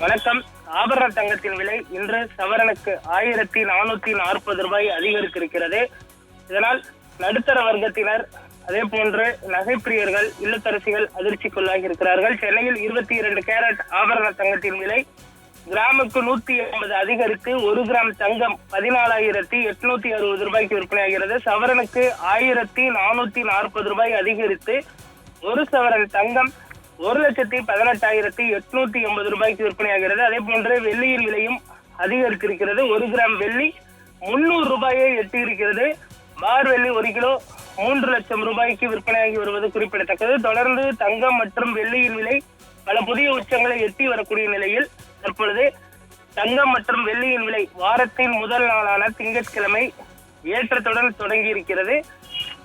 வணக்கம். ஆபரண தங்கத்தின் விலை இன்று சவரனுக்கு 1440 ரூபாய் அதிகரித்திருக்கிறது. இதனால் நடுத்தர வர்க்கத்தினர், அதே போன்று நகைப்பிரியர்கள், இல்லத்தரசிகள் அதிர்ச்சிக்குள்ளாகி இருக்கிறார்கள். சென்னையில் 22 கேரட் ஆபரண தங்கத்தின் விலை கிராமுக்கு 180 அதிகரித்து 1 கிராம் தங்கம் 14,860 ரூபாய்க்கு விற்பனையாகிறது. சவரனுக்கு 1440 ரூபாய் அதிகரித்து 1 சவரன் தங்கம் 1,18,880 ரூபாய்க்கு விற்பனையாகிறது. அதே போன்று வெள்ளியின் விலையும் அதிகரித்திருக்கிறது. 1 கிராம் வெள்ளி 300 ரூபாயை எட்டியிருக்கிறது. பார் வெள்ளி 1 கிலோ 3 லட்சம் ரூபாய்க்கு விற்பனையாகி வருவது குறிப்பிடத்தக்கது. தொடர்ந்து தங்கம் மற்றும் வெள்ளியின் விலை பல புதிய உச்சங்களை எட்டி வரக்கூடிய நிலையில் தற்பொழுது தங்கம் மற்றும் வெள்ளியின் விலை வாரத்தின் முதல் நாளான திங்கட்கிழமை ஏற்றத்துடன் தொடங்கி இருக்கிறது.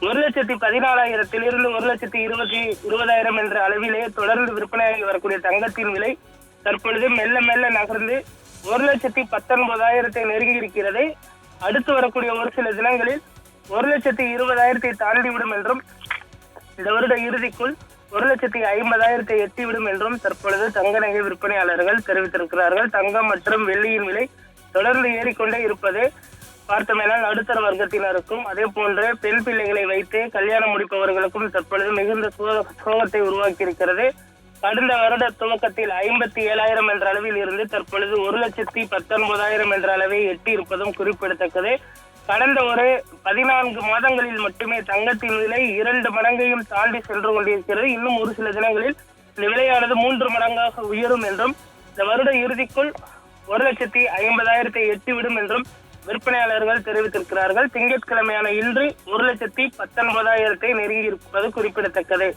1,14,000 இருந்து 1,20,000 என்ற அளவிலே தொடர்ந்து விற்பனையாகி வரக்கூடிய தங்கத்தின் விலை தற்பொழுது மெல்ல மெல்ல நகர்ந்து 1,19,000 நெருங்கி இருக்கிறது. அடுத்து வரக்கூடிய ஒரு சில தினங்களில் 1,20,000 தாண்டிவிடும் என்றும், இந்த வருட இறுதிக்குள் 1,50,000 எட்டிவிடும் என்றும் தற்பொழுது தங்க நகை விற்பனையாளர்கள் தெரிவித்திருக்கிறார்கள். தங்கம் மற்றும் வெள்ளியின் விலை தொடர்ந்து ஏறிக்கொண்டே இருப்பது பார்த்தோமேனால் நடுத்தர வர்க்கத்தினருக்கும், அதே போன்று பெண் பிள்ளைகளை வைத்து கல்யாணம் முடிப்பவர்களுக்கும் தற்பொழுது மிகுந்த சோகத்தை உருவாக்கி இருக்கிறது. கடந்த வருட துவக்கத்தில் 57,000 என்ற அளவில் இருந்து தற்பொழுது 1,19,000 என்ற அளவை எட்டி இருப்பதும் குறிப்பிடத்தக்கது. கடந்த ஒரு 14 மாதங்களில் மட்டுமே தங்கத்தின் விலை 2 மடங்கையும் தாண்டி சென்று கொண்டிருக்கிறது. இன்னும் ஒரு சில தினங்களில் இந்த விலையானது 3 மடங்காக உயரும் என்றும், இந்த வருட இறுதிக்குள் 1,50,000 எட்டிவிடும் என்றும் விற்பனையாளர்கள் தெரிவித்திருக்கிறார்கள். திங்கட்கிழமையான இன்று 1,19,000 நெருங்கி இருப்பது குறிப்பிடத்தக்கது.